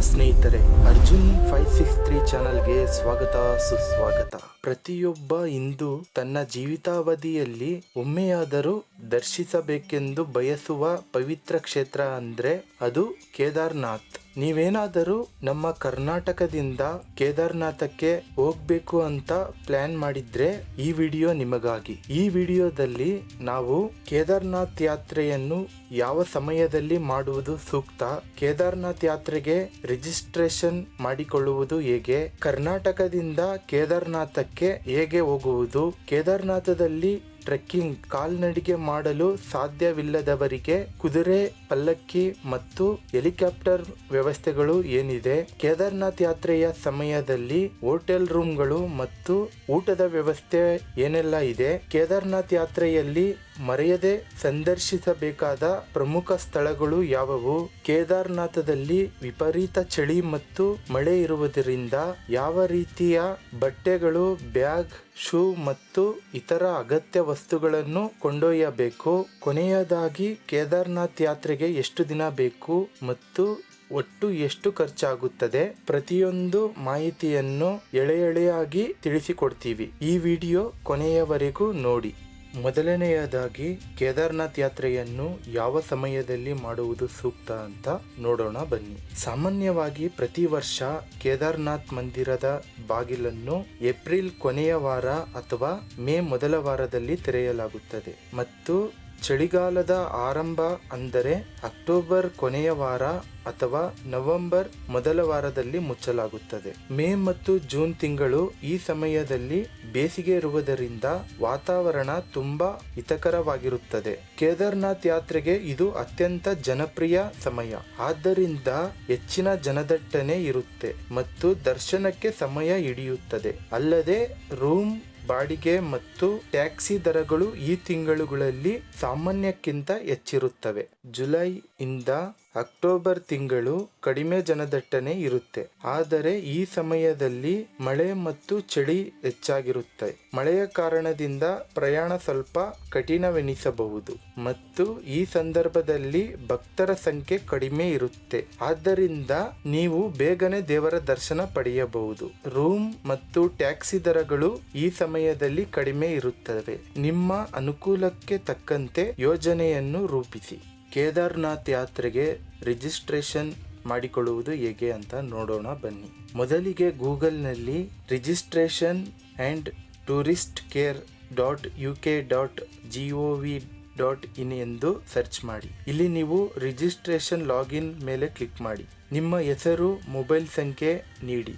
ಸ್ನೇಹಿತರೆ, ಅರ್ಜುನ್ 563 ಚಾನಲ್ಗೆ ಸ್ವಾಗತ ಸುಸ್ವಾಗತ. ಪ್ರತಿಯೊಬ್ಬ ಹಿಂದೂ ತನ್ನ ಜೀವಿತಾವಧಿಯಲ್ಲಿ ಒಮ್ಮೆಯಾದರೂ ದರ್ಶಿಸಬೇಕೆಂದು ಬಯಸುವ ಪವಿತ್ರ ಕ್ಷೇತ್ರ ಅಂದ್ರೆ ಅದು ಕೇದಾರ್ನಾಥ್. ನೀವೇನಾದರೂ ನಮ್ಮ ಕರ್ನಾಟಕದಿಂದ ಕೇದಾರ್ನಾಥಕ್ಕೆ ಹೋಗ್ಬೇಕು ಅಂತ ಪ್ಲಾನ್ ಮಾಡಿದ್ರೆ ಈ ವಿಡಿಯೋ ನಿಮಗಾಗಿ. ಈ ವಿಡಿಯೋದಲ್ಲಿ ನಾವು ಕೇದಾರ್ನಾಥ್ ಯಾತ್ರೆಯನ್ನು ಯಾವ ಸಮಯದಲ್ಲಿ ಮಾಡುವುದು ಸೂಕ್ತ, ಕೇದಾರ್ನಾಥ್ ಯಾತ್ರೆಗೆ ರಿಜಿಸ್ಟ್ರೇಷನ್ ಮಾಡಿಕೊಳ್ಳುವುದು ಹೇಗೆ, ಕರ್ನಾಟಕದಿಂದ ಕೇದಾರ್ನಾಥಕ್ಕೆ ಹೇಗೆ ಹೋಗುವುದು, ಕೇದಾರ್ನಾಥದಲ್ಲಿ ಟ್ರೆಕ್ಕಿಂಗ್ ಕಾಲ್ನಡಿಗೆ ಮಾಡಲು ಸಾಧ್ಯವಿಲ್ಲದವರಿಗೆ ಕುದುರೆ, ಪಲ್ಲಕ್ಕಿ ಮತ್ತು ಹೆಲಿಕಾಪ್ಟರ್ ವ್ಯವಸ್ಥೆಗಳು ಏನಿದೆ, ಕೇದಾರ್ನಾಥ್ ಯಾತ್ರೆಯ ಸಮಯದಲ್ಲಿ ಹೋಟೆಲ್ ರೂಮ್ಗಳು ಮತ್ತು ಊಟದ ವ್ಯವಸ್ಥೆ ಏನೆಲ್ಲ ಇದೆ, ಕೇದಾರ್ನಾಥ್ ಯಾತ್ರೆಯಲ್ಲಿ ಮರೆಯದೆ ಸಂದರ್ಶಿಸಬೇಕಾದ ಪ್ರಮುಖ ಸ್ಥಳಗಳು ಯಾವುವು, ಕೇದಾರ್ನಾಥದಲ್ಲಿ ವಿಪರೀತ ಚಳಿ ಮತ್ತು ಮಳೆ ಇರುವುದರಿಂದ ಯಾವ ರೀತಿಯ ಬಟ್ಟೆಗಳು, ಬ್ಯಾಗ್, ಶೂ ಮತ್ತು ಇತರ ಅಗತ್ಯ ವಸ್ತುಗಳನ್ನು ಕೊಂಡೊಯ್ಯಬೇಕು, ಕೊನೆಯದಾಗಿ ಕೇದಾರ್ನಾಥ್ ಯಾತ್ರೆಗೆ ಎಷ್ಟು ದಿನ ಬೇಕು ಮತ್ತು ಒಟ್ಟು ಎಷ್ಟು ಖರ್ಚಾಗುತ್ತದೆ, ಪ್ರತಿಯೊಂದು ಮಾಹಿತಿಯನ್ನು ಎಳೆಯಾಗಿ ತಿಳಿಸಿಕೊಡ್ತೀವಿ. ಈ ವಿಡಿಯೋ ಕೊನೆಯವರೆಗೂ ನೋಡಿ. ಮೊದಲನೆಯದಾಗಿ ಕೇದಾರ್ನಾಥ್ ಯಾತ್ರೆಯನ್ನು ಯಾವ ಸಮಯದಲ್ಲಿ ಮಾಡುವುದು ಸೂಕ್ತ ಅಂತ ನೋಡೋಣ ಬನ್ನಿ. ಸಾಮಾನ್ಯವಾಗಿ ಪ್ರತಿ ವರ್ಷ ಕೇದಾರ್ನಾಥ್ ಮಂದಿರದ ಬಾಗಿಲನ್ನು ಏಪ್ರಿಲ್ ಕೊನೆಯ ವಾರ ಅಥವಾ ಮೇ ಮೊದಲ ವಾರದಲ್ಲಿ ತೆರೆಯಲಾಗುತ್ತದೆ ಮತ್ತು ಚಳಿಗಾಲದ ಆರಂಭ ಅಂದರೆ ಅಕ್ಟೋಬರ್ ಕೊನೆಯ ವಾರ ಅಥವಾ ನವೆಂಬರ್ ಮೊದಲ ವಾರದಲ್ಲಿ ಮುಚ್ಚಲಾಗುತ್ತದೆ. ಮೇ ಮತ್ತು ಜೂನ್ ತಿಂಗಳು ಈ ಸಮಯದಲ್ಲಿ ಬೇಸಿಗೆ ಇರುವುದರಿಂದ ವಾತಾವರಣ ತುಂಬಾ ಹಿತಕರವಾಗಿರುತ್ತದೆ. ಕೇದಾರ್ನಾಥ್ ಯಾತ್ರೆಗೆ ಇದು ಅತ್ಯಂತ ಜನಪ್ರಿಯ ಸಮಯ, ಆದ್ದರಿಂದ ಹೆಚ್ಚಿನ ಜನದಟ್ಟಣೆ ಇರುತ್ತೆ ಮತ್ತು ದರ್ಶನಕ್ಕೆ ಸಮಯ ಹಿಡಿಯುತ್ತದೆ. ಅಲ್ಲದೆ ರೂಮ್ ಬಾಡಿಗೆ ಮತ್ತು ಟ್ಯಾಕ್ಸಿ ದರಗಳು ಈ ತಿಂಗಳುಗಳಲ್ಲಿ ಸಾಮಾನ್ಯಕ್ಕಿಂತ ಹೆಚ್ಚಿರುತ್ತವೆ. ಜುಲೈ ಇಂದ ಅಕ್ಟೋಬರ್ ತಿಂಗಳು ಕಡಿಮೆ ಜನದಟ್ಟಣೆ ಇರುತ್ತೆ, ಆದರೆ ಈ ಸಮಯದಲ್ಲಿ ಮಳೆ ಮತ್ತು ಚಳಿ ಹೆಚ್ಚಾಗಿರುತ್ತೆ. ಮಳೆಯ ಕಾರಣದಿಂದ ಪ್ರಯಾಣ ಸ್ವಲ್ಪ ಕಠಿಣವೆನಿಸಬಹುದು ಮತ್ತು ಈ ಸಂದರ್ಭದಲ್ಲಿ ಭಕ್ತರ ಸಂಖ್ಯೆ ಕಡಿಮೆ ಇರುತ್ತೆ, ಆದ್ದರಿಂದ ನೀವು ಬೇಗನೆ ದೇವರ ದರ್ಶನ ಪಡೆಯಬಹುದು. ರೂಮ್ ಮತ್ತು ಟ್ಯಾಕ್ಸಿ ದರಗಳು ಈ ಸಮಯದಲ್ಲಿ ಕಡಿಮೆ ಇರುತ್ತವೆ. ನಿಮ್ಮ ಅನುಕೂಲಕ್ಕೆ ತಕ್ಕಂತೆ ಯೋಜನೆಯನ್ನು ರೂಪಿಸಿ. ಕೇದಾರ್ನಾಥ್ ಯಾತ್ರೆಗೆ ರಿಜಿಸ್ಟ್ರೇಷನ್ ಮಾಡಿಕೊಳ್ಳುವುದು ಹೇಗೆ ಅಂತ ನೋಡೋಣ ಬನ್ನಿ. ಮೊದಲಿಗೆ ಗೂಗಲ್ನಲ್ಲಿ registration and tourist care .uk.gov.in ಎಂದು ಸರ್ಚ್ ಮಾಡಿ. ಇಲ್ಲಿ ನೀವು ರಿಜಿಸ್ಟ್ರೇಷನ್ ಲಾಗಿನ್ ಮೇಲೆ ಕ್ಲಿಕ್ ಮಾಡಿ. ನಿಮ್ಮ ಹೆಸರು, ಮೊಬೈಲ್ ಸಂಖ್ಯೆ ನೀಡಿ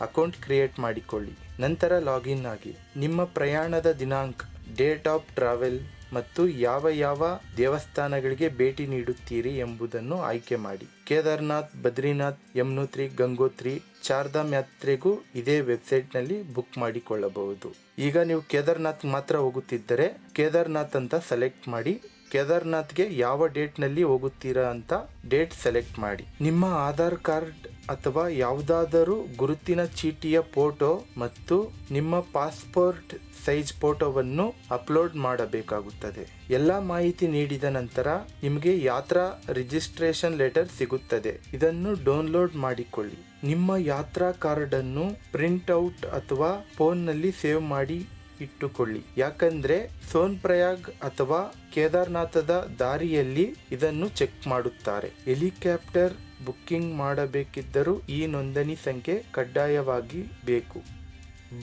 ಅಕೌಂಟ್ ಕ್ರಿಯೇಟ್ ಮಾಡಿಕೊಳ್ಳಿ. ನಂತರ ಲಾಗಿನ್ ಆಗಿ ನಿಮ್ಮ ಪ್ರಯಾಣದ ದಿನಾಂಕ, ಡೇಟ್ ಆಫ್ ಟ್ರಾವೆಲ್ ಮತ್ತು ಯಾವ ದೇವಸ್ಥಾನಗಳಿಗೆ ಭೇಟಿ ನೀಡುತ್ತೀರಿ ಎಂಬುದನ್ನು ಆಯ್ಕೆ ಮಾಡಿ. ಕೇದಾರ್ನಾಥ್, ಬದ್ರಿನಾಥ್, ಯಮುನೋತ್ರಿ, ಗಂಗೋತ್ರಿ, ಚಾರ್ಧಾಮ್ ಯಾತ್ರೆಗೂ ಇದೇ ವೆಬ್ಸೈಟ್ನಲ್ಲಿ ಬುಕ್ ಮಾಡಿಕೊಳ್ಳಬಹುದು. ಈಗ ನೀವು ಕೇದಾರ್ನಾಥ್ ಮಾತ್ರ ಹೋಗುತ್ತಿದ್ದರೆ ಕೇದಾರ್ನಾಥ್ ಅಂತ ಸೆಲೆಕ್ಟ್ ಮಾಡಿ. ಕೇದಾರ್ನಾಥ್ಗೆ ಯಾವ ಡೇಟ್ನಲ್ಲಿ ಹೋಗುತ್ತೀರಾ ಅಂತ ಡೇಟ್ ಸೆಲೆಕ್ಟ್ ಮಾಡಿ. ನಿಮ್ಮ ಆಧಾರ್ ಕಾರ್ಡ್ ಅಥವಾ ಯಾವುದಾದರೂ ಗುರುತಿನ ಚೀಟಿಯ ಫೋಟೋ ಮತ್ತು ನಿಮ್ಮ ಪಾಸ್ಪೋರ್ಟ್ ಸೈಜ್ ಫೋಟೋವನ್ನು ಅಪ್ಲೋಡ್ ಮಾಡಬೇಕಾಗುತ್ತದೆ. ಎಲ್ಲ ಮಾಹಿತಿ ನೀಡಿದ ನಂತರ ನಿಮಗೆ ಯಾತ್ರಾ ರಿಜಿಸ್ಟ್ರೇಷನ್ ಲೆಟರ್ ಸಿಗುತ್ತದೆ. ಇದನ್ನು ಡೌನ್ಲೋಡ್ ಮಾಡಿಕೊಳ್ಳಿ. ನಿಮ್ಮ ಯಾತ್ರಾ ಕಾರ್ಡ್ ಅನ್ನು ಪ್ರಿಂಟ್ ಔಟ್ ಅಥವಾ ಫೋನ್ನಲ್ಲಿ ಸೇವ್ ಮಾಡಿ ಇಟ್ಟುಕೊಳ್ಳಿ, ಯಾಕಂದ್ರೆ ಸೋನ್ಪ್ರಯಾಗ್ ಅಥವಾ ಕೇದಾರ್ನಾಥದ ದಾರಿಯಲ್ಲಿ ಇದನ್ನು ಚೆಕ್ ಮಾಡುತ್ತಾರೆ. ಹೆಲಿಕಾಪ್ಟರ್ ಬುಕ್ಕಿಂಗ್ ಮಾಡಬೇಕಿದ್ದರೂ ಈ ನೋಂದಣಿ ಸಂಖ್ಯೆ ಕಡ್ಡಾಯವಾಗಿ ಬೇಕು.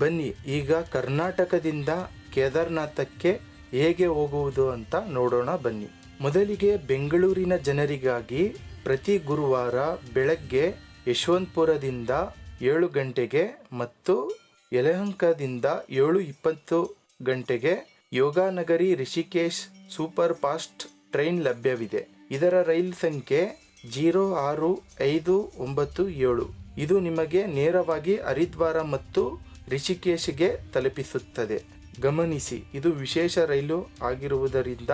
ಬನ್ನಿ ಈಗ ಕರ್ನಾಟಕದಿಂದ ಕೇದಾರ್ನಾಥಕ್ಕೆ ಹೇಗೆ ಹೋಗುವುದು ಅಂತ ನೋಡೋಣ ಬನ್ನಿ. ಮೊದಲಿಗೆ ಬೆಂಗಳೂರಿನ ಜನರಿಗಾಗಿ ಪ್ರತಿ ಗುರುವಾರ ಬೆಳಗ್ಗೆ ಯಶವಂತಪುರದಿಂದ 7 ಗಂಟೆಗೆ ಮತ್ತು ಯಲಹಂಕದಿಂದ 7:20 ಗಂಟೆಗೆ ಯೋಗನಗರಿ ರಿಷಿಕೇಶ್ ಸೂಪರ್ ಫಾಸ್ಟ್ ಟ್ರೈನ್ ಲಭ್ಯವಿದೆ. ಇದರ ರೈಲ್ ಸಂಖ್ಯೆ 06597. ಇದು ನಿಮಗೆ ನೇರವಾಗಿ ಹರಿದ್ವಾರ ಮತ್ತು ರಿಷಿಕೇಶ್ಗೆ ತಲುಪಿಸುತ್ತದೆ. ಗಮನಿಸಿ, ಇದು ವಿಶೇಷ ರೈಲು ಆಗಿರುವುದರಿಂದ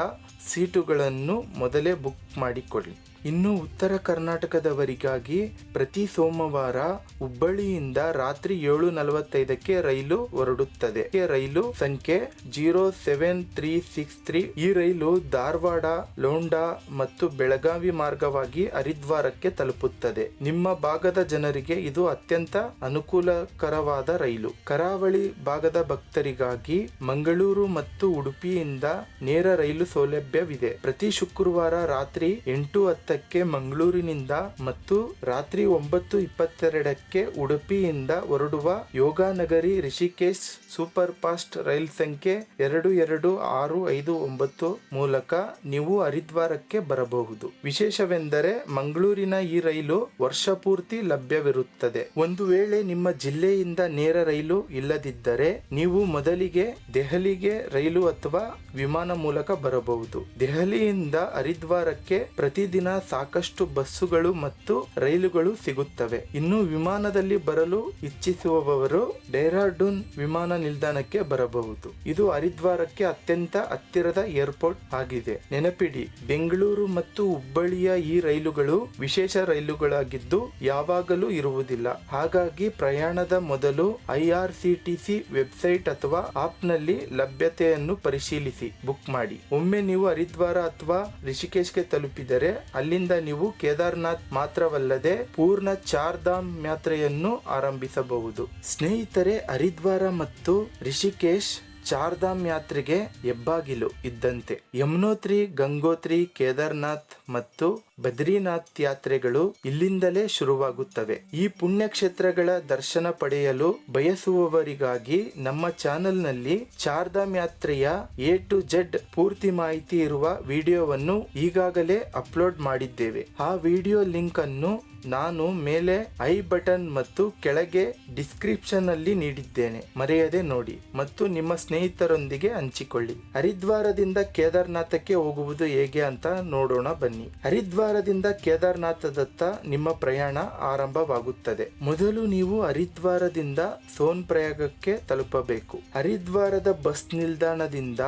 ಸೀಟುಗಳನ್ನು ಮೊದಲೇ ಬುಕ್ ಮಾಡಿಕೊಳ್ಳಿ. ಇನ್ನು ಉತ್ತರ ಕರ್ನಾಟಕದವರಿಗಾಗಿ ಪ್ರತಿ ಸೋಮವಾರ ಹುಬ್ಬಳ್ಳಿಯಿಂದ ರಾತ್ರಿ 7:45ಕ್ಕೆ ರೈಲು ಹೊರಡುತ್ತದೆ. ರೈಲು ಸಂಖ್ಯೆ 07363. ಈ ರೈಲು ಧಾರವಾಡ, ಲೋಂಡಾ ಮತ್ತು ಬೆಳಗಾವಿ ಮಾರ್ಗವಾಗಿ ಹರಿದ್ವಾರಕ್ಕೆ ತಲುಪುತ್ತದೆ. ನಿಮ್ಮ ಭಾಗದ ಜನರಿಗೆ ಇದು ಅತ್ಯಂತ ಅನುಕೂಲಕರವಾದ ರೈಲು. ಕರಾವಳಿ ಭಾಗದ ಭಕ್ತರಿಗಾಗಿ ಮಂಗಳೂರು ಮತ್ತು ಉಡುಪಿಯಿಂದ ನೇರ ರೈಲು ಸೌಲಭ್ಯವಿದೆ. ಪ್ರತಿ ಶುಕ್ರವಾರ ರಾತ್ರಿ 8:10ಕ್ಕೆ ಮಂಗಳೂರಿನಿಂದ ಮತ್ತು ರಾತ್ರಿ 9:22ಕ್ಕೆ ಉಡುಪಿಯಿಂದ ಹೊರಡುವ ಯೋಗನಗರಿ ರಿಷಿಕೇಶ್ ಸೂಪರ್ ಫಾಸ್ಟ್ ರೈಲ್ ಸಂಖ್ಯೆ 22659 ಮೂಲಕ ನೀವು ಹರಿದ್ವಾರಕ್ಕೆ ಬರಬಹುದು. ವಿಶೇಷವೆಂದರೆ ಮಂಗಳೂರಿನ ಈ ರೈಲು ವರ್ಷ ಪೂರ್ತಿ ಲಭ್ಯವಿರುತ್ತದೆ. ಒಂದು ವೇಳೆ ನಿಮ್ಮ ಜಿಲ್ಲೆಯಿಂದ ನೇರ ರೈಲು ಇಲ್ಲದಿದ್ದರೆ ನೀವು ಮೊದಲಿಗೆ ದೆಹಲಿಗೆ ರೈಲು ಅಥವಾ ವಿಮಾನ ಮೂಲಕ ಬರಬಹುದು. ದೆಹಲಿಯಿಂದ ಹರಿದ್ವಾರಕ್ಕೆ ಪ್ರತಿದಿನ ಸಾಕಷ್ಟು ಬಸ್ಸುಗಳು ಮತ್ತು ರೈಲುಗಳು ಸಿಗುತ್ತವೆ. ಇನ್ನು ವಿಮಾನದಲ್ಲಿ ಬರಲು ಇಚ್ಛಿಸುವವರು ಡೆಹ್ರಾಡೂನ್ ವಿಮಾನ ನಿಲ್ದಾಣಕ್ಕೆ ಬರಬಹುದು. ಇದು ಹರಿದ್ವಾರಕ್ಕೆ ಅತ್ಯಂತ ಹತ್ತಿರದ ಏರ್ಪೋರ್ಟ್ ಆಗಿದೆ. ನೆನಪಿಡಿ, ಬೆಂಗಳೂರು ಮತ್ತು ಹುಬ್ಬಳ್ಳಿಯ ಈ ರೈಲುಗಳು ವಿಶೇಷ ರೈಲುಗಳಾಗಿದ್ದು ಯಾವಾಗಲೂ ಇರುವುದಿಲ್ಲ. ಹಾಗಾಗಿ ಪ್ರಯಾಣದ ಮೊದಲು IRCTC ವೆಬ್ಸೈಟ್ ಅಥವಾ ಆಪ್ನಲ್ಲಿ ಲಭ್ಯತೆಯನ್ನು ಪರಿಶೀಲಿಸಿ ಬುಕ್ ಮಾಡಿ. ಒಮ್ಮೆ ನೀವು ಹರಿದ್ವಾರ ಅಥವಾ ರಿಷಿಕೇಶ್ಗೆ ತಲುಪಿದರೆ ಅಲ್ಲಿಂದ ನೀವು ಕೇದಾರ್ನಾಥ್ ಮಾತ್ರವಲ್ಲದೆ ಪೂರ್ಣ ಚಾರ್ಧಾಮ್ ಯಾತ್ರೆಯನ್ನು ಆರಂಭಿಸಬಹುದು. ಸ್ನೇಹಿತರೆ, ಹರಿದ್ವಾರ ಮತ್ತು ರಿಷಿಕೇಶ್ ಚಾರ್ಧಾಮ್ ಯಾತ್ರೆಗೆ ಹೆಬ್ಬಾಗಿಲು ಇದ್ದಂತೆ. ಯಮುನೋತ್ರಿ, ಗಂಗೋತ್ರಿ, ಕೇದಾರ್ನಾಥ್ ಮತ್ತು ಬದ್ರಿನಾಥ್ ಯಾತ್ರೆಗಳು ಇಲ್ಲಿಂದಲೇ ಶುರುವಾಗುತ್ತವೆ. ಈ ಪುಣ್ಯಕ್ಷೇತ್ರಗಳ ದರ್ಶನ ಪಡೆಯಲು ಬಯಸುವವರಿಗಾಗಿ ನಮ್ಮ ಚಾನೆಲ್ನಲ್ಲಿ ಚಾರ್ಧಾಮ್ ಯಾತ್ರೆಯ A to Z ಪೂರ್ತಿ ಮಾಹಿತಿ ಇರುವ ವಿಡಿಯೋವನ್ನು ಈಗಾಗಲೇ ಅಪ್ಲೋಡ್ ಮಾಡಿದ್ದೇವೆ. ಆ ವಿಡಿಯೋ ಲಿಂಕ್ ಅನ್ನು ನಾನು ಮೇಲೆ ಐ ಬಟನ್ ಮತ್ತು ಕೆಳಗೆ ಡಿಸ್ಕ್ರಿಪ್ಷನ್ ಅಲ್ಲಿ ನೀಡಿದ್ದೇನೆ. ಮರೆಯದೆ ನೋಡಿ ಮತ್ತು ನಿಮ್ಮ ಸ್ನೇಹಿತರೊಂದಿಗೆ ಹಂಚಿಕೊಳ್ಳಿ. ಹರಿದ್ವಾರದಿಂದ ಕೇದಾರ್ನಾಥಕ್ಕೆ ಹೋಗುವುದು ಹೇಗೆ ಅಂತ ನೋಡೋಣ ಬನ್ನಿ. ಹರಿದ್ವಾರದಿಂದ ಕೇದಾರ್ನಾಥದತ್ತ ನಿಮ್ಮ ಪ್ರಯಾಣ ಆರಂಭವಾಗುತ್ತದೆ. ಮೊದಲು ನೀವು ಹರಿದ್ವಾರದಿಂದ ಸೋನ್ಪ್ರಯಾಗಕ್ಕೆ ತಲುಪಬೇಕು. ಹರಿದ್ವಾರದ ಬಸ್ ನಿಲ್ದಾಣದಿಂದ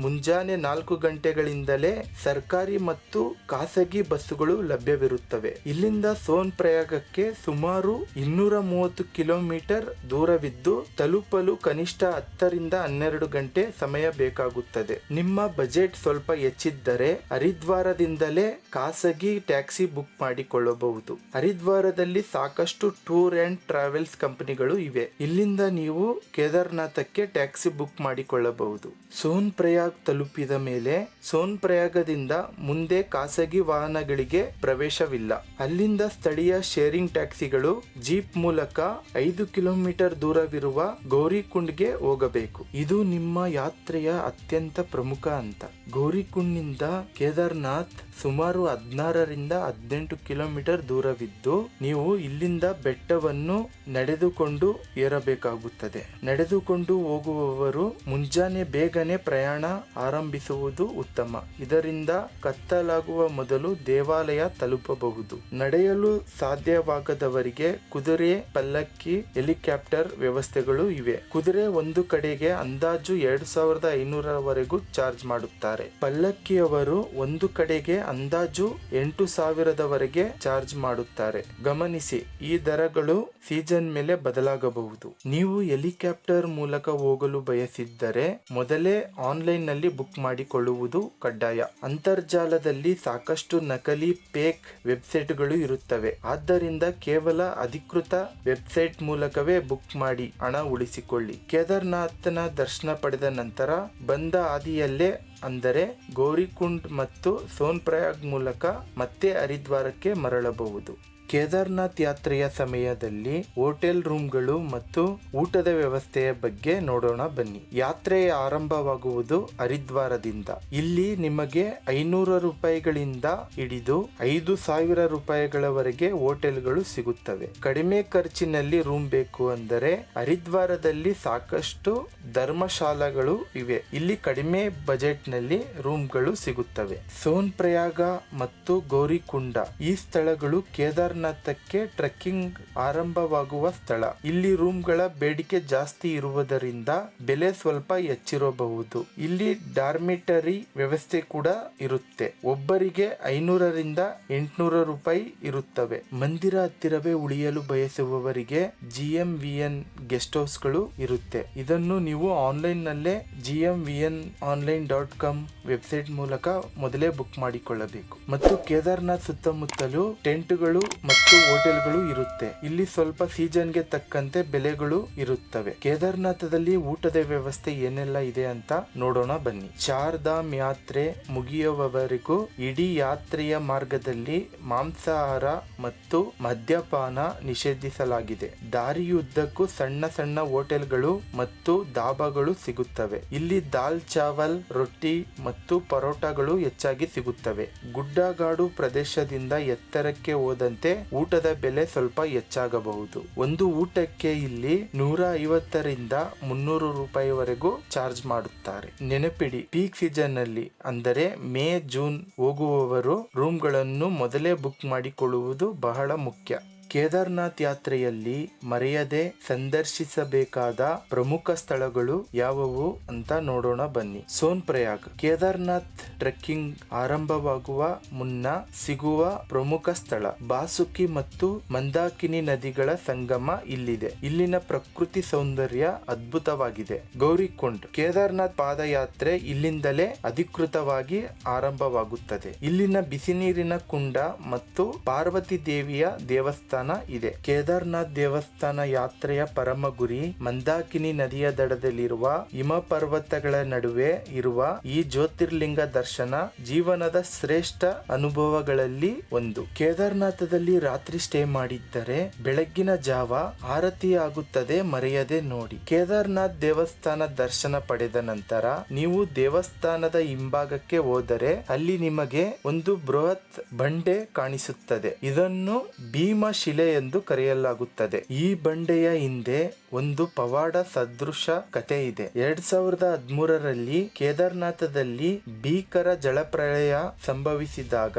ಮುಂಜಾನೆ 4 ಗಂಟೆಗಳಿಂದಲೇ ಸರ್ಕಾರಿ ಮತ್ತು ಖಾಸಗಿ ಬಸ್ಸುಗಳು ಲಭ್ಯವಿರುತ್ತವೆ. ಇಲ್ಲಿಂದ ಸೋನ್ಪ್ರಯಾಗಕ್ಕೆ ಸುಮಾರು 230 ಕಿಲೋಮೀಟರ್ ದೂರವಿದ್ದು ತಲುಪಲು ಕನಿಷ್ಠ 10 ರಿಂದ 12 ಗಂಟೆ ಸಮಯ ಬೇಕಾಗುತ್ತದೆ. ನಿಮ್ಮ ಬಜೆಟ್ ಸ್ವಲ್ಪ ಹೆಚ್ಚಿದ್ದರೆ ಹರಿದ್ವಾರದಿಂದಲೇ ಖಾಸಗಿ ಟ್ಯಾಕ್ಸಿ ಬುಕ್ ಮಾಡಿಕೊಳ್ಳಬಹುದು. ಹರಿದ್ವಾರದಲ್ಲಿ ಸಾಕಷ್ಟು ಟೂರ್ ಅಂಡ್ ಟ್ರಾವೆಲ್ಸ್ ಕಂಪನಿಗಳು ಇವೆ. ಇಲ್ಲಿಂದ ನೀವು ಕೇದಾರ್ನಾಥಕ್ಕೆ ಟ್ಯಾಕ್ಸಿ ಬುಕ್ ಮಾಡಿಕೊಳ್ಳಬಹುದು. ಸೋನ್ಪ್ರಯಾಗ್ ತಲುಪಿದ ಮೇಲೆ ಸೋನ್ಪ್ರಯಾಗದಿಂದ ಮುಂದೆ ಖಾಸಗಿ ವಾಹನಗಳಿಗೆ ಪ್ರವೇಶವಿಲ್ಲ. ಅಲ್ಲಿಂದ ಸ್ಥಳೀಯ ಶೇರಿಂಗ್ ಟ್ಯಾಕ್ಸಿಗಳು ಜೀಪ್ ಮೂಲಕ 5 ಕಿಲೋಮೀಟರ್ ದೂರವಿರುವ ಗೌರಿಕುಂಡ್ಗೆ ಹೋಗಬೇಕು. ಇದು ನಿಮ್ಮ ಯಾತ್ರೆಯ ಅತ್ಯಂತ ಪ್ರಮುಖ ಹಂತ. ಗೌರಿಕುಂಡ್ನಿಂದ ಕೇದಾರ್ನಾಥ್ ಸುಮಾರು 16 ರಿಂದ 18 ಕಿಲೋಮೀಟರ್ ದೂರವಿದ್ದು ನೀವು ಇಲ್ಲಿಂದ ಬೆಟ್ಟವನ್ನು ನಡೆದುಕೊಂಡು ಏರಬೇಕಾಗುತ್ತದೆ. ನಡೆದುಕೊಂಡು ಹೋಗುವವರು ಮುಂಜಾನೆ ಬೇಗನೆ ಪ್ರಯಾಣ ಆರಂಭಿಸುವುದು ಉತ್ತಮ. ಇದರಿಂದ ಕತ್ತಲಾಗುವ ಮೊದಲು ದೇವಾಲಯ ತಲುಪಬಹುದು. ನಡೆಯಲು ಸಾಧ್ಯವಾಗದವರಿಗೆ ಕುದುರೆ, ಪಲ್ಲಕ್ಕಿ, ಹೆಲಿಕಾಪ್ಟರ್ ವ್ಯವಸ್ಥೆಗಳು ಇವೆ. ಕುದುರೆ ಒಂದು ಕಡೆಗೆ ಅಂದಾಜು 2500 ಚಾರ್ಜ್ ಮಾಡುತ್ತಾರೆ. ಪಲ್ಲಕ್ಕಿಯವರು ಒಂದು ಕಡೆಗೆ ಅಂದಾಜು 8000 ಚಾರ್ಜ್ ಮಾಡುತ್ತಾರೆ. ಗಮನಿಸಿ, ಈ ದರಗಳು ಸೀಸನ್ ಮೇಲೆ ಬದಲಾಗಬಹುದು. ನೀವು ಹೆಲಿಕಾಪ್ಟರ್ ಮೂಲಕ ಹೋಗಲು ಬಯಸಿದ್ದರೆ ಮೊದಲೇ ಆನ್ಲೈನ್ ನಲ್ಲಿ ಬುಕ್ ಮಾಡಿಕೊಳ್ಳುವುದು ಕಡ್ಡಾಯ. ಅಂತರ್ಜಾಲದಲ್ಲಿ ಸಾಕಷ್ಟು ನಕಲಿ ಫೇಕ್ ವೆಬ್ಸೈಟ್ಗಳು ಇರುತ್ತವೆ. ಆದ್ದರಿಂದ ಕೇವಲ ಅಧಿಕೃತ ವೆಬ್ಸೈಟ್ ಮೂಲಕವೇ ಬುಕ್ ಮಾಡಿ ಹಣ ಉಳಿಸಿಕೊಳ್ಳಿ. ಕೇದಾರ್ನಾಥನ ದರ್ಶನ ಪಡೆದ ನಂತರ ಬಂದ ಹಾದಿಯಲ್ಲೇ ಅಂದರೆ ಗೌರಿಕುಂಡ್ ಮತ್ತು ಸೋನ್ಪ್ರಯಾಗ್ ಮೂಲಕ ಮತ್ತೆ ಹರಿದ್ವಾರಕ್ಕೆ ಮರಳಬಹುದು. ಕೇದಾರ್ನಾಥ್ ಯಾತ್ರೆಯ ಸಮಯದಲ್ಲಿ ಹೋಟೆಲ್ ರೂಮ್ಗಳು ಮತ್ತು ಊಟದ ವ್ಯವಸ್ಥೆಯ ಬಗ್ಗೆ ನೋಡೋಣ ಬನ್ನಿ. ಯಾತ್ರೆಯ ಆರಂಭವಾಗುವುದು ಹರಿದ್ವಾರದಿಂದ. ಇಲ್ಲಿ ನಿಮಗೆ 500 ರೂಪಾಯಿಗಳಿಂದ ಹಿಡಿದು 5000 ರೂಪಾಯಿಗಳವರೆಗೆ ಹೋಟೆಲ್ಗಳು ಸಿಗುತ್ತವೆ. ಕಡಿಮೆ ಖರ್ಚಿನಲ್ಲಿ ರೂಮ್ ಬೇಕು ಅಂದರೆ ಹರಿದ್ವಾರದಲ್ಲಿ ಸಾಕಷ್ಟು ಧರ್ಮಶಾಲೆಗಳು ಇವೆ. ಇಲ್ಲಿ ಕಡಿಮೆ ಬಜೆಟ್ ನಲ್ಲಿ ರೂಮ್ಗಳು ಸಿಗುತ್ತವೆ. ಸೋನ್ಪ್ರಯಾಗ ಮತ್ತು ಗೌರಿಕುಂಡ ಈ ಸ್ಥಳಗಳು ಕೇದಾರ್ನಾಥ್ ಕೇದಾರ್ನಾಥಕ್ಕೆ ಟ್ರೆಕ್ಕಿಂಗ್ ಆರಂಭವಾಗುವ ಸ್ಥಳ. ಇಲ್ಲಿ ರೂಮ್ಗಳ ಬೇಡಿಕೆ ಜಾಸ್ತಿ ಇರುವುದರಿಂದ ಬೆಲೆ ಸ್ವಲ್ಪ ಹೆಚ್ಚಿರಬಹುದು. ಇಲ್ಲಿ ಡಾರ್ಮಿಟರಿ ವ್ಯವಸ್ಥೆ ಕೂಡ ಇರುತ್ತೆ. ಒಬ್ಬರಿಗೆ 500ರಿಂದ 800 ರೂಪಾಯಿ ಇರುತ್ತವೆ. ಮಂದಿರ ಹತ್ತಿರವೇ ಉಳಿಯಲು ಬಯಸುವವರಿಗೆ GMVN ಗೆಸ್ಟ್ ಹೌಸ್ಗಳು ಇರುತ್ತೆ. ಇದನ್ನು ನೀವು ಆನ್ಲೈನ್ ನಲ್ಲೇ gmvnonline.com ವೆಬ್ಸೈಟ್ ಮೂಲಕ ಮೊದಲೇ ಬುಕ್ ಮಾಡಿಕೊಳ್ಳಬೇಕು. ಮತ್ತು ಕೇದಾರ್ನಾಥ್ ಸುತ್ತಮುತ್ತಲು ಟೆಂಟ್ಗಳು ಮತ್ತು ಹೋಟೆಲ್ಗಳು ಇರುತ್ತೆ. ಇಲ್ಲಿ ಸ್ವಲ್ಪ ಸೀಸನ್ಗೆ ತಕ್ಕಂತೆ ಬೆಲೆಗಳು ಇರುತ್ತವೆ. ಕೇದಾರ್ನಾಥದಲ್ಲಿ ಊಟದ ವ್ಯವಸ್ಥೆ ಏನೆಲ್ಲ ಇದೆ ಅಂತ ನೋಡೋಣ ಬನ್ನಿ. ಚಾರ್ಧಾಮ್ ಯಾತ್ರೆ ಮುಗಿಯುವವರೆಗೂ ಇಡೀ ಯಾತ್ರೆಯ ಮಾರ್ಗದಲ್ಲಿ ಮಾಂಸಾಹಾರ ಮತ್ತು ಮದ್ಯಪಾನ ನಿಷೇಧಿಸಲಾಗಿದೆ. ದಾರಿಯುದ್ದಕ್ಕೂ ಸಣ್ಣ ಸಣ್ಣ ಹೋಟೆಲ್ಗಳು ಮತ್ತು ಧಾಬಾಗಳು ಸಿಗುತ್ತವೆ. ಇಲ್ಲಿ ದಾಲ್ ಚಾವಲ್, ರೊಟ್ಟಿ ಮತ್ತು ಪರೋಟಾಗಳು ಹೆಚ್ಚಾಗಿ ಸಿಗುತ್ತವೆ. ಗುಡ್ಡಗಾಡು ಪ್ರದೇಶದಿಂದ ಎತ್ತರಕ್ಕೆ ಹೋದಂತೆ ಊಟದ ಬೆಲೆ ಸ್ವಲ್ಪ ಹೆಚ್ಚಾಗಬಹುದು. ಒಂದು ಊಟಕ್ಕೆ ಇಲ್ಲಿ 150ರಿಂದ 300 ರೂಪಾಯಿವರೆಗೂ ಚಾರ್ಜ್ ಮಾಡುತ್ತಾರೆ. ನೆನಪಿಡಿ, ಪೀಕ್ ಸೀಸನ್ ನಲ್ಲಿ ಅಂದರೆ ಮೇ ಜೂನ್ ಹೋಗುವವರು ರೂಮ್ಗಳನ್ನು ಮೊದಲೇ ಬುಕ್ ಮಾಡಿಕೊಳ್ಳುವುದು ಬಹಳ ಮುಖ್ಯ. ಕೇದಾರ್ನಾಥ್ ಯಾತ್ರೆಯಲ್ಲಿ ಮರೆಯದೆ ಸಂದರ್ಶಿಸಬೇಕಾದ ಪ್ರಮುಖ ಸ್ಥಳಗಳು ಯಾವುವು ಅಂತ ನೋಡೋಣ ಬನ್ನಿ. ಸೋನ್ಪ್ರಯಾಗ್. ಕೇದಾರ್ನಾಥ್ ಟ್ರೆಕ್ಕಿಂಗ್ ಆರಂಭವಾಗುವ ಮುನ್ನ ಸಿಗುವ ಪ್ರಮುಖ ಸ್ಥಳ. ಬಾಸುಕಿ ಮತ್ತು ಮಂದಾಕಿನಿ ನದಿಗಳ ಸಂಗಮ ಇಲ್ಲಿದೆ. ಇಲ್ಲಿನ ಪ್ರಕೃತಿ ಸೌಂದರ್ಯ ಅದ್ಭುತವಾಗಿದೆ. ಗೌರಿಕೊಂಡ್. ಕೇದಾರ್ನಾಥ್ ಪಾದಯಾತ್ರೆ ಇಲ್ಲಿಂದಲೇ ಅಧಿಕೃತವಾಗಿ ಆರಂಭವಾಗುತ್ತದೆ. ಇಲ್ಲಿನ ಬಿಸಿ ನೀರಿನ ಕುಂಡ ಮತ್ತು ಪಾರ್ವತಿ ದೇವಿಯ ದೇವಸ್ಥಾನ ಇದೆ. ಕೇದಾರ್ನಾಥ್ ದೇವಸ್ಥಾನ ಯಾತ್ರೆಯ ಪರಮ ಗುರಿ ಮಂದಾಕಿನಿ ನದಿಯ ದಡದಲ್ಲಿರುವ ಹಿಮ ಪರ್ವತಗಳ ನಡುವೆ ಇರುವ ಈ ಜ್ಯೋತಿರ್ಲಿಂಗ ದರ್ಶನ ಜೀವನದ ಶ್ರೇಷ್ಠ ಅನುಭವಗಳಲ್ಲಿ ಒಂದು. ಕೇದಾರ್ನಾಥದಲ್ಲಿ ರಾತ್ರಿ ಸ್ಟೇ ಮಾಡಿದ್ದರೆ ಬೆಳಗ್ಗಿನ ಜಾವ ಆರತಿ ಆಗುತ್ತದೆ, ಮರೆಯದೆ ನೋಡಿ. ಕೇದಾರ್ನಾಥ್ ದೇವಸ್ಥಾನ ದರ್ಶನ ಪಡೆದ ನಂತರ ನೀವು ದೇವಸ್ಥಾನದ ಹಿಂಭಾಗಕ್ಕೆ ಹೋದರೆ ಅಲ್ಲಿ ನಿಮಗೆ ಒಂದು ಬೃಹತ್ ಬಂಡೆ ಕಾಣಿಸುತ್ತದೆ. ಇದನ್ನು ಭೀಮಶಿಲೆ ಎಂದು ಕರೆಯಲಾಗುತ್ತದೆ. ಈ ಬಂಡೆಯ ಹಿಂದೆ ಒಂದು ಪವಾಡ ಸದೃಶ ಕಥೆ ಇದೆ. 2013ರಲ್ಲಿ ಕೇದಾರ್ನಾಥದಲ್ಲಿ ಭೀಕರ ಜಲಪ್ರಳಯ ಸಂಭವಿಸಿದಾಗ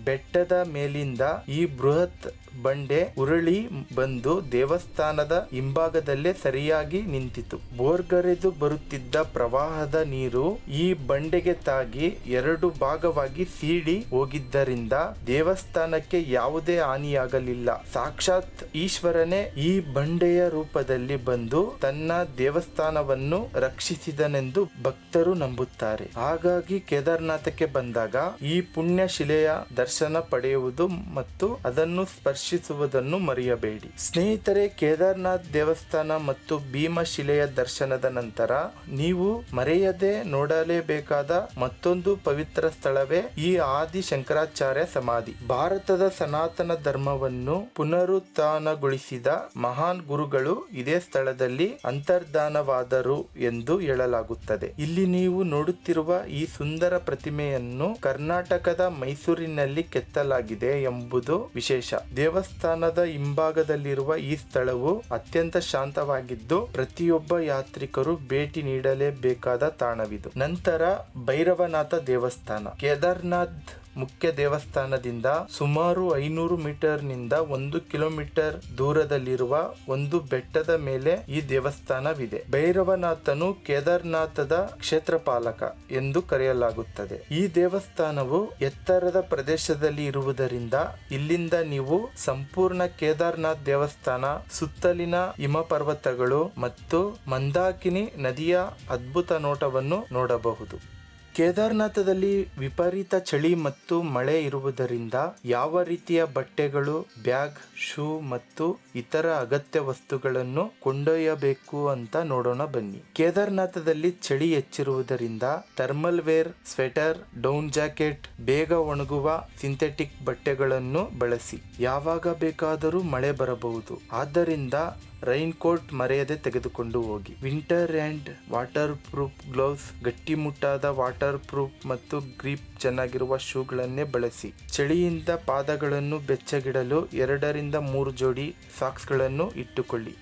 ಬೆಟ್ಟದ ಮೇಲಿಂದ ಈ ಬೃಹತ್ ಬಂಡೆ ಉರುಳಿ ಬಂದು ದೇವಸ್ಥಾನದ ಹಿಂಭಾಗದಲ್ಲೇ ಸರಿಯಾಗಿ ನಿಂತಿತು. ಬೋರ್ಗರೆದು ಬರುತ್ತಿದ್ದ ಪ್ರವಾಹದ ನೀರು ಈ ಬಂಡೆಗೆ ತಾಗಿ 2 ಭಾಗವಾಗಿ ಸೀಡಿ ಹೋಗಿದ್ದರಿಂದ ದೇವಸ್ಥಾನಕ್ಕೆ ಯಾವುದೇ ಹಾನಿಯಾಗಲಿಲ್ಲ. ಸಾಕ್ಷಾತ್ ಈಶ್ವರನೇ ಈ ಬಂಡೆಯ ರೂಪದಲ್ಲಿ ಬಂದು ತನ್ನ ದೇವಸ್ಥಾನವನ್ನು ರಕ್ಷಿಸಿದನೆಂದು ಭಕ್ತರು ನಂಬುತ್ತಾರೆ. ಹಾಗಾಗಿ ಕೇದಾರ್ನಾಥಕ್ಕೆ ಬಂದಾಗ ಈ ಪುಣ್ಯ ಶಿಲೆಯ ದರ್ಶನ ಪಡೆಯುವುದು ಮತ್ತು ಅದನ್ನು ಸ್ಪರ್ಶಿಸುವುದನ್ನು ಮರೆಯಬೇಡಿ. ಸ್ನೇಹಿತರೆ, ಕೇದಾರ್ನಾಥ್ ದೇವಸ್ಥಾನ ಮತ್ತು ಭೀಮಶಿಲೆಯ ದರ್ಶನದ ನಂತರ ನೀವು ಮರೆಯದೆ ನೋಡಲೇಬೇಕಾದ ಮತ್ತೊಂದು ಪವಿತ್ರ ಸ್ಥಳವೇ ಈ ಆದಿ ಶಂಕರಾಚಾರ್ಯ ಸಮಾಧಿ. ಭಾರತದ ಸನಾತನ ಧರ್ಮವನ್ನು ಪುನರುತ್ಥಾನಗೊಳಿಸಿದ ಮಹಾನ್ ಗುರುಗಳು ಇದೇ ಸ್ಥಳದಲ್ಲಿ ಅಂತರ್ಧಾನವಾದರು ಎಂದು ಹೇಳಲಾಗುತ್ತದೆ. ಇಲ್ಲಿ ನೀವು ನೋಡುತ್ತಿರುವ ಈ ಸುಂದರ ಪ್ರತಿಮೆಯನ್ನು ಕರ್ನಾಟಕದ ಮೈಸೂರಿನಲ್ಲಿ ಕೆತ್ತಲಾಗಿದೆ ಎಂಬುದು ವಿಶೇಷ. ದೇವಸ್ಥಾನದ ಹಿಂಭಾಗದಲ್ಲಿರುವ ಈ ಸ್ಥಳವು ಅತ್ಯಂತ ಶಾಂತವಾಗಿದ್ದು ಪ್ರತಿಯೊಬ್ಬ ಯಾತ್ರಿಕರು ಭೇಟಿ ನೀಡಲೇಬೇಕಾದ ತಾಣವಿದು. ನಂತರ ಭೈರವನಾಥ ದೇವಸ್ಥಾನ. ಕೇದಾರ್ನಾಥ್ ಮುಖ್ಯ ದೇವಸ್ಥಾನದಿಂದ ಸುಮಾರು 500 ಮೀಟರ್ನಿಂದ 1 ಕಿಲೋಮೀಟರ್ ದೂರದಲ್ಲಿರುವ ಒಂದು ಬೆಟ್ಟದ ಮೇಲೆ ಈ ದೇವಸ್ಥಾನವಿದೆ. ಭೈರವನಾಥನು ಕೇದಾರ್ನಾಥದ ಕ್ಷೇತ್ರಪಾಲಕ ಎಂದು ಕರೆಯಲಾಗುತ್ತದೆ. ಈ ದೇವಸ್ಥಾನವು ಎತ್ತರದ ಪ್ರದೇಶದಲ್ಲಿ ಇರುವುದರಿಂದ ಇಲ್ಲಿಂದ ನೀವು ಸಂಪೂರ್ಣ ಕೇದಾರ್ನಾಥ್ ದೇವಸ್ಥಾನ, ಸುತ್ತಲಿನ ಹಿಮ ಪರ್ವತಗಳು ಮತ್ತು ಮಂದಾಕಿನಿ ನದಿಯ ಅದ್ಭುತ ನೋಟವನ್ನು ನೋಡಬಹುದು. ಕೇದಾರ್ನಾಥದಲ್ಲಿ ವಿಪರೀತ ಚಳಿ ಮತ್ತು ಮಳೆ ಇರುವುದರಿಂದ ಯಾವ ರೀತಿಯ ಬಟ್ಟೆಗಳು, ಬ್ಯಾಗ್, ಶೂ ಮತ್ತು ಇತರ ಅಗತ್ಯ ವಸ್ತುಗಳನ್ನು ಕೊಂಡೊಯ್ಯಬೇಕು ಅಂತ ನೋಡೋಣ ಬನ್ನಿ. ಕೇದಾರ್ನಾಥದಲ್ಲಿ ಚಳಿ ಹೆಚ್ಚಿರುವುದರಿಂದ thermal wear, sweater, down jacket, ಬೇಗ ಒಣಗುವ ಸಿಂಥೆಟಿಕ್ ಬಟ್ಟೆಗಳನ್ನು ಬಳಸಿ. ಯಾವಾಗ ಬೇಕಾದರೂ ಮಳೆ ಬರಬಹುದು, ಆದ್ದರಿಂದ ರೈನ್ ಕೋಟ್ ಮರೆಯದೆ ತೆಗೆದುಕೊಂಡು ಹೋಗಿ. Winter and waterproof gloves, ಗಟ್ಟಿಮುಟ್ಟಾದ ವಾಟರ್ ಪ್ರೂಫ್ ಮತ್ತು ಗ್ರಿಪ್ ಚೆನ್ನಾಗಿರುವ ಶೂಗಳನ್ನೇ ಬಳಸಿ. ಚಳಿಯಿಂದ ಪಾದಗಳನ್ನು ಬೆಚ್ಚಗಿಡಲು 2ರಿಂದ 3 ಜೋಡಿ ಸಾಕ್ಸ್ಗಳನ್ನು ಇಟ್ಟುಕೊಳ್ಳಿ.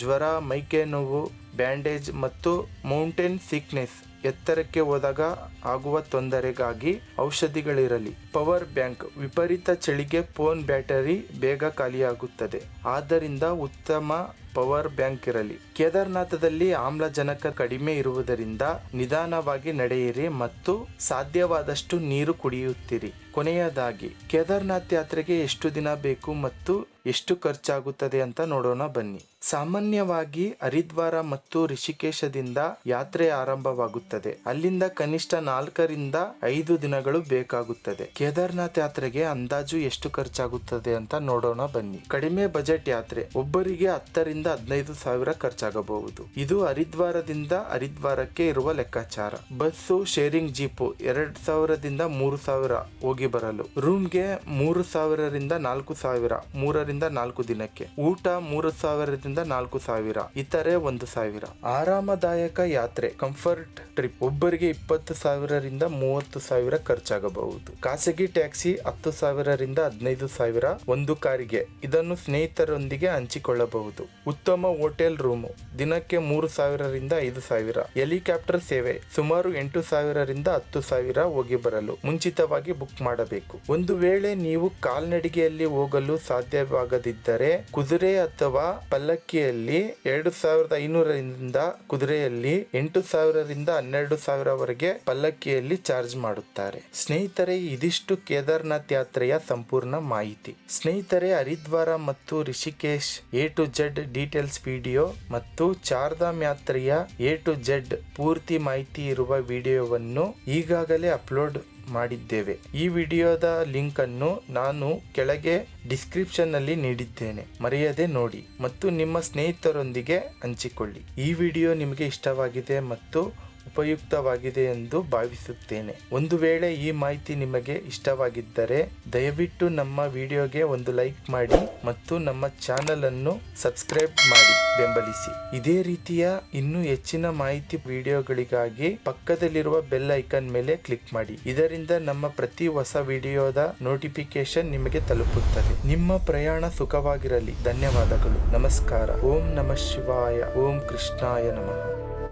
ಜ್ವರ, ಮೈಕೈ ನೋವು, ಬ್ಯಾಂಡೇಜ್ ಮತ್ತು ಮೌಂಟೇನ್ ಸಿಕ್ನೆಸ್ ಎತ್ತರಕ್ಕೆ ಹೋದಾಗ ಆಗುವ ತೊಂದರೆಗಾಗಿ ಔಷಧಿಗಳಿರಲಿ. Power bank. ವಿಪರೀತ ಚಳಿಗೆ ಫೋನ್ ಬ್ಯಾಟರಿ ಬೇಗ ಖಾಲಿಯಾಗುತ್ತದೆ, ಆದ್ದರಿಂದ ಉತ್ತಮ ಪವರ್ ಬ್ಯಾಂಕ್ ಇರಲಿ. ಕೇದಾರನಾಥದಲ್ಲಿ ಆಮ್ಲಜನಕ ಕಡಿಮೆ ಇರುವುದರಿಂದ ನಿಧಾನವಾಗಿ ನಡೆಯಿರಿ ಮತ್ತು ಸಾಧ್ಯವಾದಷ್ಟು ನೀರು ಕುಡಿಯುತ್ತೀರಿ. ಕೊನೆಯದಾಗಿ, ಕೇದಾರನಾಥ್ ಯಾತ್ರೆಗೆ ಎಷ್ಟು ದಿನ ಬೇಕು ಮತ್ತು ಎಷ್ಟು ಖರ್ಚಾಗುತ್ತದೆ ಅಂತ ನೋಡೋಣ ಬನ್ನಿ. ಸಾಮಾನ್ಯವಾಗಿ ಹರಿದ್ವಾರ ಮತ್ತು ರಿಷಿಕೇಶದಿಂದ ಯಾತ್ರೆ ಆರಂಭವಾಗುತ್ತದೆ. ಅಲ್ಲಿಂದ ಕನಿಷ್ಠ 4 ರಿಂದ 5 ದಿನಗಳು ಬೇಕಾಗುತ್ತದೆ. ಕೇದಾರನಾಥ್ ಯಾತ್ರೆಗೆ ಅಂದಾಜು ಎಷ್ಟು ಖರ್ಚಾಗುತ್ತದೆ ಅಂತ ನೋಡೋಣ ಬನ್ನಿ. ಕಡಿಮೆ ಬಜೆಟ್ ಯಾತ್ರೆ. ಒಬ್ಬರಿಗೆ 10 ರಿಂದ 15 ಸಾವಿರ ಖರ್ಚಾಗಬಹುದು. ಇದು ಹರಿದ್ವಾರದಿಂದ ಹರಿದ್ವಾರಕ್ಕೆ ಇರುವ ಲೆಕ್ಕಾಚಾರ. ಬಸ್ಸು, ಶೇರಿಂಗ್ ಜೀಪು 2000 ದಿಂದ 3000 ಹೋಗಿ ಬರಲು. ರೂಮ್ಗೆ 3000 ರಿಂದ 4000 3 ರಿಂದ 4 ದಿನಕ್ಕೆ. ಊಟ 3000 ರಿಂದ 4000, ಇತರೆ 1000. ಆರಾಮದಾಯಕ ಯಾತ್ರೆ ಕಂಫರ್ಟ್ ಟ್ರಿಪ್. ಒಬ್ಬರಿಗೆ 20,000 ರಿಂದ 30,000 ಖರ್ಚಾಗಬಹುದು. ಖಾಸಗಿ ಟ್ಯಾಕ್ಸಿ 10,000 ರಿಂದ 15,000 ಒಂದು ಕಾರಿಗೆ. ಇದನ್ನು ಸ್ನೇಹಿತರೊಂದಿಗೆ ಹಂಚಿಕೊಳ್ಳಬಹುದು. ಉತ್ತಮ ಹೋಟೆಲ್ ರೂಮು ದಿನಕ್ಕೆ 3,000 ರಿಂದ 5,000. ಹೆಲಿಕಾಪ್ಟರ್ ಸೇವೆ ಸುಮಾರು 8,000 ರಿಂದ 10,000 ಹೋಗಿ ಬರಲು. ಮುಂಚಿತವಾಗಿ ಬುಕ್ ಮಾಡಬೇಕು. ಒಂದು ವೇಳೆ ನೀವು ಕಾಲ್ನಡಿಗೆಯಲ್ಲಿ ಹೋಗಲು ಸಾಧ್ಯವಾಗದಿದ್ದರೆ ಕುದುರೆ ಅಥವಾ ಪಲ್ಲಕ್ಕಿಯಲ್ಲಿ 2,500 ರಿಂದ ಕುದುರೆಯಲ್ಲಿ 8,000 ರಿಂದ 12,000 ವರೆಗೆ ಪಲ್ಲಕ್ಕಿಯಲ್ಲಿ ಚಾರ್ಜ್ ಮಾಡುತ್ತಾರೆ. ಸ್ನೇಹಿತರೆ, ಇದಿಷ್ಟು ಕೇದಾರನಾಥ್ ಯಾತ್ರೆಯ ಸಂಪೂರ್ಣ ಮಾಹಿತಿ. ಸ್ನೇಹಿತರೆ, ಹರಿದ್ವಾರ ಮತ್ತು Rishikesh A to Z details video ಮತ್ತು ಚಾರ್ಧಾಮ್ ಯಾತ್ರೆಯ A to Z ಪೂರ್ತಿ ಮಾಹಿತಿ ಇರುವ ವಿಡಿಯೋವನ್ನು ಈಗಾಗಲೇ ಅಪ್ಲೋಡ್ ಮಾಡಿದ್ದೇವೆ. ಈ ವಿಡಿಯೋದ ಲಿಂಕ್ ಅನ್ನು ನಾನು ಕೆಳಗೆ ಡಿಸ್ಕ್ರಿಪ್ಷನ್ ನಲ್ಲಿ ನೀಡಿದ್ದೇನೆ, ಮರೆಯದೆ ನೋಡಿ ಮತ್ತು ನಿಮ್ಮ ಸ್ನೇಹಿತರೊಂದಿಗೆ ಹಂಚಿಕೊಳ್ಳಿ. ಈ ವಿಡಿಯೋ ನಿಮಗೆ ಇಷ್ಟವಾಗಿದೆ ಮತ್ತು ಉಪಯುಕ್ತವಾಗಿದೆ ಎಂದು ಭಾವಿಸುತ್ತೇನೆ. ಒಂದು ವೇಳೆ ಈ ಮಾಹಿತಿ ನಿಮಗೆ ಇಷ್ಟವಾಗಿದ್ದರೆ ದಯವಿಟ್ಟು ನಮ್ಮ ವಿಡಿಯೋಗೆ ಒಂದು ಲೈಕ್ ಮಾಡಿ ಮತ್ತು ನಮ್ಮ ಚಾನೆಲ್ ಅನ್ನು ಸಬ್ಸ್ಕ್ರೈಬ್ ಮಾಡಿ ಬೆಂಬಲಿಸಿ. ಇದೇ ರೀತಿಯ ಇನ್ನೂ ಹೆಚ್ಚಿನ ಮಾಹಿತಿ ವಿಡಿಯೋಗಳಿಗಾಗಿ ಪಕ್ಕದಲ್ಲಿರುವ ಬೆಲ್ ಐಕಾನ್ ಮೇಲೆ ಕ್ಲಿಕ್ ಮಾಡಿ. ಇದರಿಂದ ನಮ್ಮ ಪ್ರತಿ ಹೊಸ ವಿಡಿಯೋದ ನೋಟಿಫಿಕೇಶನ್ ನಿಮಗೆ ತಲುಪುತ್ತದೆ. ನಿಮ್ಮ ಪ್ರಯಾಣ ಸುಖವಾಗಿರಲಿ. ಧನ್ಯವಾದಗಳು. ನಮಸ್ಕಾರ. ಓಂ ನಮಃ ಶಿವಾಯ. ಓಂ ಕೃಷ್ಣಾಯ ನಮಃ.